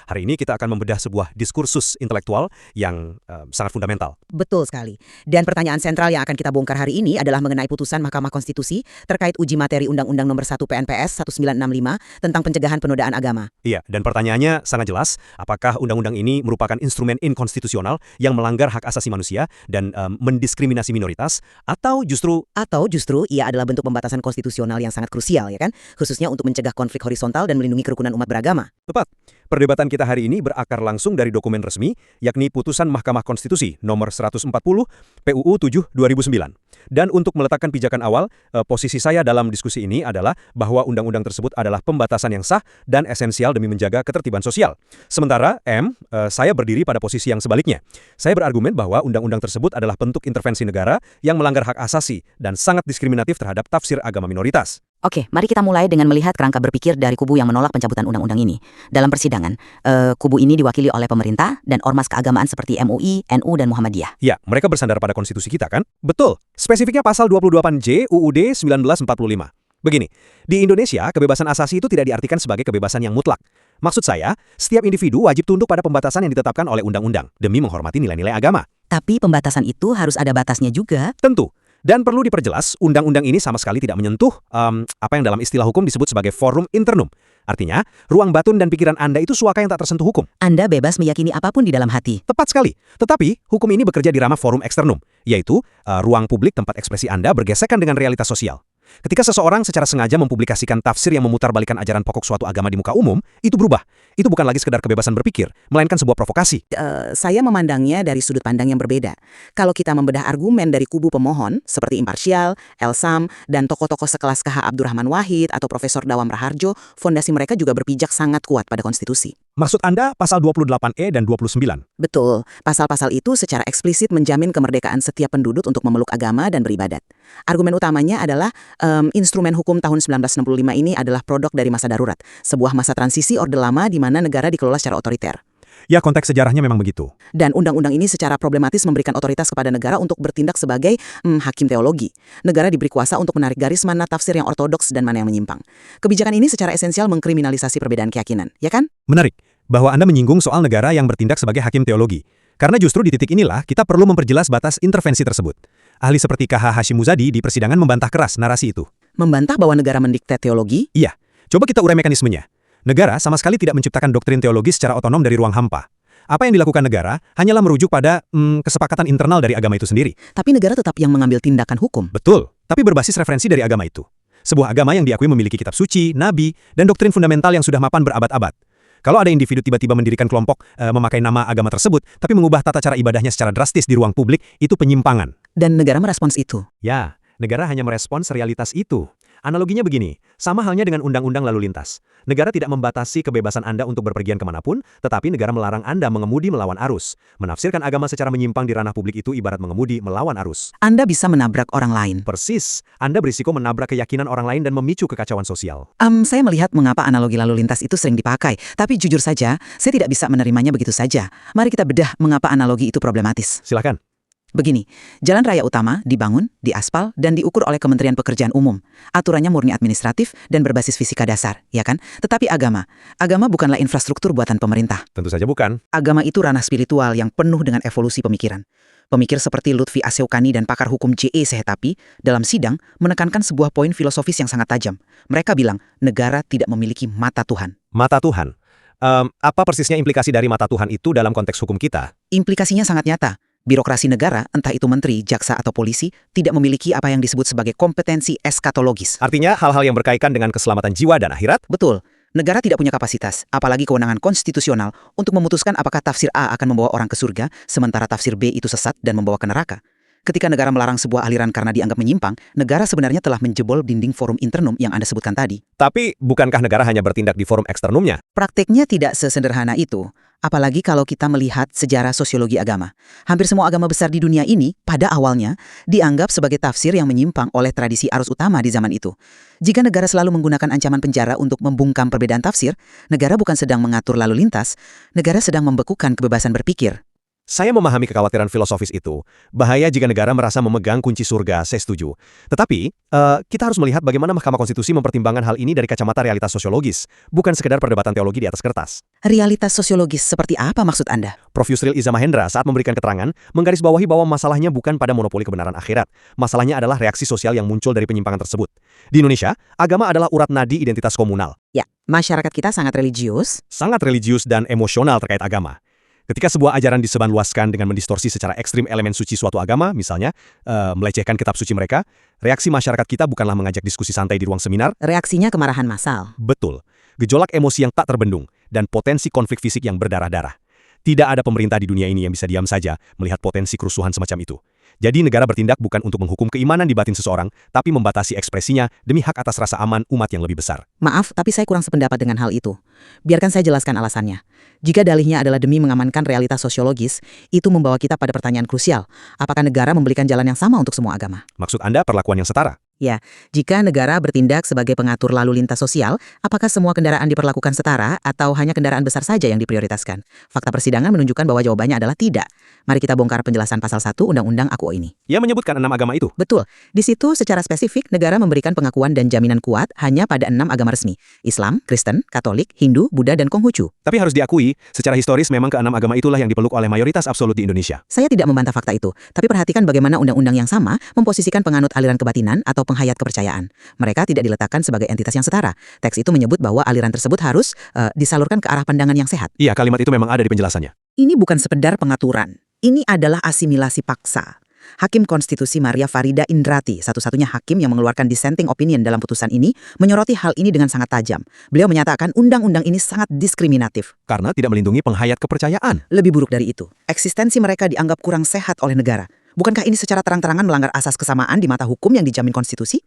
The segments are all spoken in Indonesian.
Hari ini kita akan membedah sebuah diskursus intelektual yang sangat fundamental. Betul sekali. Dan pertanyaan sentral yang akan kita bongkar hari ini adalah mengenai putusan Mahkamah Konstitusi terkait uji materi Undang-Undang Nomor 1 PNPS 1965 tentang pencegahan penodaan agama. Iya, dan pertanyaannya sangat jelas, apakah undang-undang ini merupakan instrumen inkonstitusional yang melanggar hak asasi manusia dan mendiskriminasi minoritas, atau justru ia adalah bentuk pembatasan konstitusional yang sangat krusial, ya kan? Khususnya untuk mencegah konflik horizontal dan melindungi kerukunan umat beragama. tepat. Perdebatan kita hari ini berakar langsung dari dokumen resmi, yakni putusan Mahkamah Konstitusi nomor 140 PUU 7 2009. Dan untuk meletakkan pijakan awal, posisi saya dalam diskusi ini adalah bahwa undang-undang tersebut adalah pembatasan yang sah dan esensial demi menjaga ketertiban sosial. Sementara saya berdiri pada posisi yang sebaliknya. Saya berargumen bahwa undang-undang tersebut adalah bentuk intervensi negara yang melanggar hak asasi dan sangat diskriminatif terhadap tafsir agama minoritas. Oke, mari kita mulai dengan melihat kerangka berpikir dari kubu yang menolak pencabutan undang-undang ini. Dalam persidangan, kubu ini diwakili oleh pemerintah dan ormas keagamaan seperti MUI, NU, dan Muhammadiyah. Ya, mereka bersandar pada konstitusi kita kan? Betul. Spesifiknya pasal 28J UUD 1945. Begini, di Indonesia, kebebasan asasi itu tidak diartikan sebagai kebebasan yang mutlak. Maksud saya, setiap individu wajib tunduk pada pembatasan yang ditetapkan oleh undang-undang demi menghormati nilai-nilai agama. Tapi pembatasan itu harus ada batasnya juga. Tentu. Dan perlu diperjelas, undang-undang ini sama sekali tidak menyentuh apa yang dalam istilah hukum disebut sebagai forum internum. Artinya, ruang batin dan pikiran Anda itu suaka yang tak tersentuh hukum. Anda bebas meyakini apapun di dalam hati. Tepat sekali. Tetapi, hukum ini bekerja di ranah forum eksternum, yaitu ruang publik tempat ekspresi Anda bergesekan dengan realitas sosial. Ketika seseorang secara sengaja mempublikasikan tafsir yang memutarbalikkan ajaran pokok suatu agama di muka umum, itu berubah. Itu bukan lagi sekedar kebebasan berpikir, melainkan sebuah provokasi. Saya memandangnya dari sudut pandang yang berbeda. Kalau kita membedah argumen dari kubu pemohon, seperti Imparsial, Elsam, dan tokoh-tokoh sekelas KH Abdurrahman Wahid atau Profesor Dawam Raharjo, fondasi mereka juga berpijak sangat kuat pada konstitusi. Maksud Anda pasal 28E dan 29? Betul, pasal-pasal itu secara eksplisit menjamin kemerdekaan setiap penduduk untuk memeluk agama dan beribadat. Argumen utamanya adalah instrumen hukum tahun 1965 ini adalah produk dari masa darurat, sebuah masa transisi Orde Lama di mana negara dikelola secara otoriter. Ya, konteks sejarahnya memang begitu. Dan undang-undang ini secara problematis memberikan otoritas kepada negara untuk bertindak sebagai hakim teologi. Negara diberi kuasa untuk menarik garis mana tafsir yang ortodoks dan mana yang menyimpang. Kebijakan ini secara esensial mengkriminalisasi perbedaan keyakinan, ya kan? Menarik, bahwa Anda menyinggung soal negara yang bertindak sebagai hakim teologi. Karena justru di titik inilah kita perlu memperjelas batas intervensi tersebut. Ahli seperti KH Hashim Muzadi di persidangan membantah keras narasi itu. Membantah bahwa negara mendikte teologi? Iya, coba kita urai mekanismenya. Negara sama sekali tidak menciptakan doktrin teologi secara otonom dari ruang hampa. Apa yang dilakukan negara hanyalah merujuk pada kesepakatan internal dari agama itu sendiri. Tapi negara tetap yang mengambil tindakan hukum. Betul, tapi berbasis referensi dari agama itu. Sebuah agama yang diakui memiliki kitab suci, nabi, dan doktrin fundamental yang sudah mapan berabad-abad. Kalau ada individu tiba-tiba mendirikan kelompok memakai nama agama tersebut, tapi mengubah tata cara ibadahnya secara drastis di ruang publik, itu penyimpangan. Dan negara merespons itu. Ya, negara hanya merespons realitas itu. Analoginya begini, sama halnya dengan undang-undang lalu lintas. Negara tidak membatasi kebebasan Anda untuk berpergian kemanapun, tetapi negara melarang Anda mengemudi melawan arus. Menafsirkan agama secara menyimpang di ranah publik itu ibarat mengemudi melawan arus. Anda bisa menabrak orang lain. Persis, Anda berisiko menabrak keyakinan orang lain dan memicu kekacauan sosial. Saya melihat mengapa analogi lalu lintas itu sering dipakai, tapi jujur saja, saya tidak bisa menerimanya begitu saja. Mari kita bedah mengapa analogi itu problematis. Silakan. Begini, jalan raya utama dibangun, diaspal, dan diukur oleh Kementerian Pekerjaan Umum. Aturannya murni administratif dan berbasis fisika dasar, ya kan? Tetapi agama bukanlah infrastruktur buatan pemerintah. Tentu saja bukan. Agama itu ranah spiritual yang penuh dengan evolusi pemikiran. Pemikir seperti Lutfi Aseukani dan pakar hukum J.E. Sehetapi dalam sidang menekankan sebuah poin filosofis yang sangat tajam. Mereka bilang, negara tidak memiliki mata Tuhan. Mata Tuhan? Apa persisnya implikasi dari mata Tuhan itu dalam konteks hukum kita? Implikasinya sangat nyata. Birokrasi negara, entah itu menteri, jaksa, atau polisi, tidak memiliki apa yang disebut sebagai kompetensi eskatologis. Artinya hal-hal yang berkaitan dengan keselamatan jiwa dan akhirat? Betul. Negara tidak punya kapasitas, apalagi kewenangan konstitusional, untuk memutuskan apakah tafsir A akan membawa orang ke surga, sementara tafsir B itu sesat dan membawa ke neraka. Ketika negara melarang sebuah aliran karena dianggap menyimpang, negara sebenarnya telah menjebol dinding forum internum yang Anda sebutkan tadi. Tapi, bukankah negara hanya bertindak di forum eksternumnya? Prakteknya tidak sesederhana itu. Apalagi kalau kita melihat sejarah sosiologi agama. Hampir semua agama besar di dunia ini, pada awalnya, dianggap sebagai tafsir yang menyimpang oleh tradisi arus utama di zaman itu. Jika negara selalu menggunakan ancaman penjara untuk membungkam perbedaan tafsir, negara bukan sedang mengatur lalu lintas, negara sedang membekukan kebebasan berpikir. Saya memahami kekhawatiran filosofis itu. Bahaya jika negara merasa memegang kunci surga, saya setuju. Tetapi, kita harus melihat bagaimana Mahkamah Konstitusi mempertimbangkan hal ini dari kacamata realitas sosiologis, bukan sekedar perdebatan teologi di atas kertas. Realitas sosiologis seperti apa maksud Anda? Prof. Yusril Iza Mahendra saat memberikan keterangan, menggarisbawahi bahwa masalahnya bukan pada monopoli kebenaran akhirat. Masalahnya adalah reaksi sosial yang muncul dari penyimpangan tersebut. Di Indonesia, agama adalah urat nadi identitas komunal. Ya, masyarakat kita sangat religius. Sangat religius dan emosional terkait agama. Ketika sebuah ajaran disebarluaskan dengan mendistorsi secara ekstrim elemen suci suatu agama, misalnya, melecehkan kitab suci mereka, reaksi masyarakat kita bukanlah mengajak diskusi santai di ruang seminar. Reaksinya kemarahan massal. Betul. Gejolak emosi yang tak terbendung, dan potensi konflik fisik yang berdarah-darah. Tidak ada pemerintah di dunia ini yang bisa diam saja melihat potensi kerusuhan semacam itu. Jadi negara bertindak bukan untuk menghukum keimanan di batin seseorang, tapi membatasi ekspresinya demi hak atas rasa aman umat yang lebih besar. Maaf, tapi saya kurang sependapat dengan hal itu. Biarkan saya jelaskan alasannya. Jika dalihnya adalah demi mengamankan realitas sosiologis, itu membawa kita pada pertanyaan krusial. Apakah negara memberikan jalan yang sama untuk semua agama? Maksud Anda perlakuan yang setara? Ya, jika negara bertindak sebagai pengatur lalu lintas sosial, apakah semua kendaraan diperlakukan setara atau hanya kendaraan besar saja yang diprioritaskan? Fakta persidangan menunjukkan bahwa jawabannya adalah tidak. Mari kita bongkar penjelasan pasal 1 Undang-Undang AKUO ini. Ia menyebutkan 6 agama itu. Betul. Di situ secara spesifik negara memberikan pengakuan dan jaminan kuat hanya pada 6 agama resmi. Islam, Kristen, Katolik, Hindu, Buddha, dan Konghucu. Tapi harus diakui, secara historis memang ke-6 agama itulah yang dipeluk oleh mayoritas absolut di Indonesia. Saya tidak membantah fakta itu, tapi perhatikan bagaimana undang-undang yang sama memposisikan penganut aliran kebatinan atau penghayat kepercayaan. Mereka tidak diletakkan sebagai entitas yang setara. Teks itu menyebut bahwa aliran tersebut harus disalurkan ke arah pandangan yang sehat. Iya, kalimat itu memang ada di penjelasannya. Ini bukan sekedar pengaturan. Ini adalah asimilasi paksa. Hakim Konstitusi Maria Farida Indrati, satu-satunya hakim yang mengeluarkan dissenting opinion dalam putusan ini, menyoroti hal ini dengan sangat tajam. Beliau menyatakan undang-undang ini sangat diskriminatif. Karena tidak melindungi penghayat kepercayaan. Lebih buruk dari itu, eksistensi mereka dianggap kurang sehat oleh negara. Bukankah ini secara terang-terangan melanggar asas kesamaan di mata hukum yang dijamin konstitusi?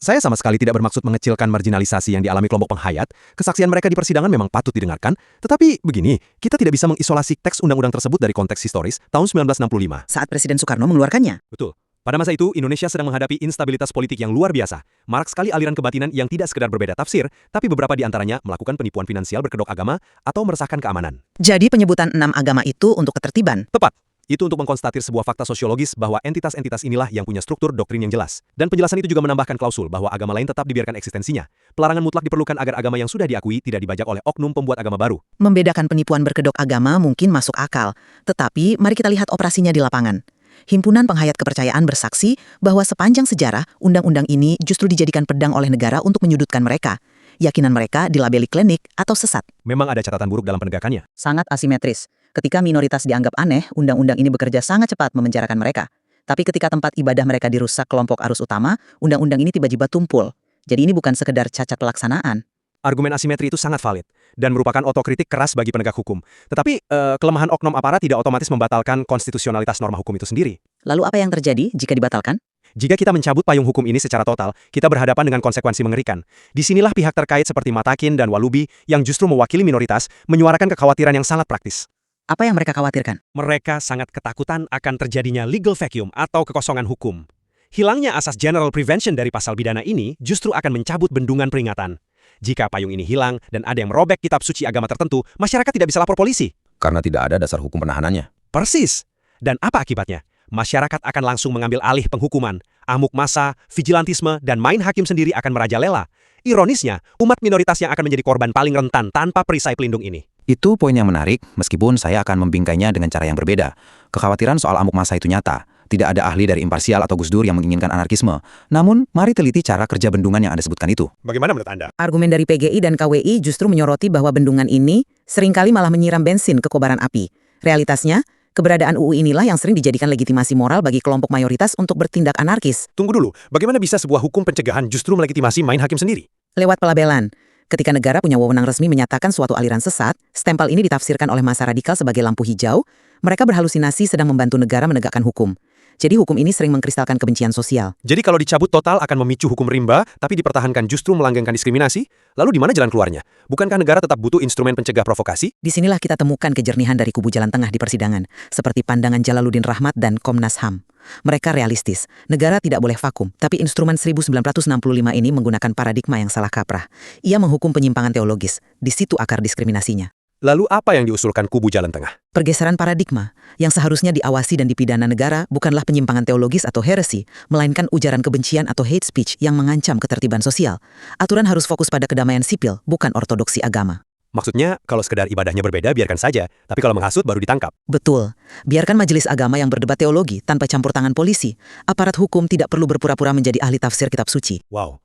Saya sama sekali tidak bermaksud mengecilkan marginalisasi yang dialami kelompok penghayat. Kesaksian mereka di persidangan memang patut didengarkan. Tetapi begini, kita tidak bisa mengisolasi teks undang-undang tersebut dari konteks historis tahun 1965. Saat Presiden Soekarno mengeluarkannya. Betul. Pada masa itu, Indonesia sedang menghadapi instabilitas politik yang luar biasa. Marak sekali aliran kebatinan yang tidak sekedar berbeda tafsir, tapi beberapa di antaranya melakukan penipuan finansial berkedok agama atau meresahkan keamanan. Jadi penyebutan 6 agama itu untuk ketertiban. Tepat. Itu untuk mengkonstatir sebuah fakta sosiologis bahwa entitas-entitas inilah yang punya struktur doktrin yang jelas. Dan penjelasan itu juga menambahkan klausul bahwa agama lain tetap dibiarkan eksistensinya. Pelarangan mutlak diperlukan agar agama yang sudah diakui tidak dibajak oleh oknum pembuat agama baru. Membedakan penipuan berkedok agama mungkin masuk akal. Tetapi mari kita lihat operasinya di lapangan. Himpunan penghayat kepercayaan bersaksi bahwa sepanjang sejarah, undang-undang ini justru dijadikan pedang oleh negara untuk menyudutkan mereka. Yakinan mereka dilabeli klinik atau sesat. Memang ada catatan buruk dalam penegakannya. Sangat asimetris. Ketika minoritas dianggap aneh, undang-undang ini bekerja sangat cepat memenjarakan mereka. Tapi ketika tempat ibadah mereka dirusak kelompok arus utama, undang-undang ini tiba-tiba tumpul. Jadi ini bukan sekedar cacat pelaksanaan. Argumen asimetri itu sangat valid dan merupakan otokritik keras bagi penegak hukum. Tetapi, kelemahan oknum aparat tidak otomatis membatalkan konstitusionalitas norma hukum itu sendiri. Lalu apa yang terjadi jika dibatalkan? Jika kita mencabut payung hukum ini secara total, kita berhadapan dengan konsekuensi mengerikan. Disinilah pihak terkait seperti Matakin dan Walubi yang justru mewakili minoritas menyuarakan kekhawatiran yang sangat praktis. Apa yang mereka khawatirkan? Mereka sangat ketakutan akan terjadinya legal vacuum atau kekosongan hukum. Hilangnya asas general prevention dari pasal pidana ini justru akan mencabut bendungan peringatan. Jika payung ini hilang dan ada yang merobek kitab suci agama tertentu, masyarakat tidak bisa lapor polisi. Karena tidak ada dasar hukum penahanannya. Persis. Dan apa akibatnya? Masyarakat akan langsung mengambil alih penghukuman. Amuk massa, vigilantisme, dan main hakim sendiri akan merajalela. Ironisnya, umat minoritas yang akan menjadi korban paling rentan tanpa perisai pelindung ini. Itu poin yang menarik, meskipun saya akan membingkainya dengan cara yang berbeda. Kekhawatiran soal amuk massa itu nyata. Tidak ada ahli dari imparsial atau Gus Dur yang menginginkan anarkisme. Namun, mari teliti cara kerja bendungan yang Anda sebutkan itu. Bagaimana menurut Anda? Argumen dari PGI dan KWI justru menyoroti bahwa bendungan ini seringkali malah menyiram bensin ke kobaran api. Realitasnya, keberadaan UU inilah yang sering dijadikan legitimasi moral bagi kelompok mayoritas untuk bertindak anarkis. Tunggu dulu, bagaimana bisa sebuah hukum pencegahan justru melegitimasi main hakim sendiri? Lewat pelabelan. Ketika negara punya wewenang resmi menyatakan suatu aliran sesat, stempel ini ditafsirkan oleh massa radikal sebagai lampu hijau, mereka berhalusinasi sedang membantu negara menegakkan hukum. Jadi hukum ini sering mengkristalkan kebencian sosial. Jadi kalau dicabut total akan memicu hukum rimba, tapi dipertahankan justru melanggengkan diskriminasi? Lalu di mana jalan keluarnya? Bukankah negara tetap butuh instrumen pencegah provokasi? Disinilah kita temukan kejernihan dari kubu jalan tengah di persidangan, seperti pandangan Jalaluddin Rahmat dan Komnas HAM. Mereka realistis, negara tidak boleh vakum, tapi instrumen 1965 ini menggunakan paradigma yang salah kaprah. Ia menghukum penyimpangan teologis, di situ akar diskriminasinya. Lalu apa yang diusulkan kubu Jalan Tengah? Pergeseran paradigma, yang seharusnya diawasi dan dipidana negara bukanlah penyimpangan teologis atau heresi, melainkan ujaran kebencian atau hate speech yang mengancam ketertiban sosial. Aturan harus fokus pada kedamaian sipil, bukan ortodoksi agama. Maksudnya, kalau sekedar ibadahnya berbeda, biarkan saja. Tapi kalau menghasut, baru ditangkap. Betul. Biarkan majelis agama yang berdebat teologi tanpa campur tangan polisi. Aparat hukum tidak perlu berpura-pura menjadi ahli tafsir kitab suci. Wow.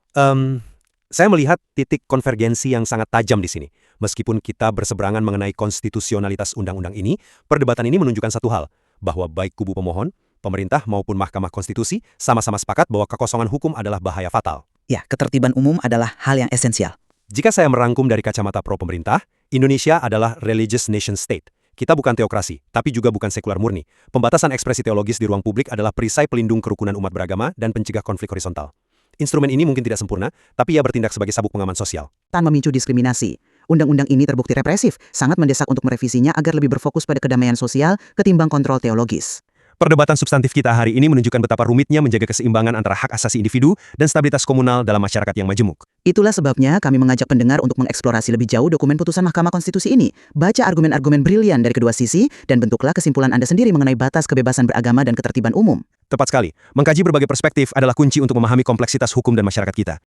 Saya melihat titik konvergensi yang sangat tajam di sini. Meskipun kita berseberangan mengenai konstitusionalitas undang-undang ini, perdebatan ini menunjukkan satu hal, bahwa baik kubu pemohon, pemerintah maupun Mahkamah Konstitusi sama-sama sepakat bahwa kekosongan hukum adalah bahaya fatal. Ya, ketertiban umum adalah hal yang esensial. Jika saya merangkum dari kacamata pro-pemerintah, Indonesia adalah religious nation state. Kita bukan teokrasi, tapi juga bukan sekular murni. Pembatasan ekspresi teologis di ruang publik adalah perisai pelindung kerukunan umat beragama dan pencegah konflik horizontal. Instrumen ini mungkin tidak sempurna, tapi ia bertindak sebagai sabuk pengaman sosial. Tanpa memicu diskriminasi. Undang-undang ini terbukti represif, sangat mendesak untuk merevisinya agar lebih berfokus pada kedamaian sosial ketimbang kontrol teologis. Perdebatan substantif kita hari ini menunjukkan betapa rumitnya menjaga keseimbangan antara hak asasi individu dan stabilitas komunal dalam masyarakat yang majemuk. Itulah sebabnya kami mengajak pendengar untuk mengeksplorasi lebih jauh dokumen putusan Mahkamah Konstitusi ini. Baca argumen-argumen brilian dari kedua sisi, dan bentuklah kesimpulan Anda sendiri mengenai batas kebebasan beragama dan ketertiban umum. Tepat sekali, mengkaji berbagai perspektif adalah kunci untuk memahami kompleksitas hukum dan masyarakat kita.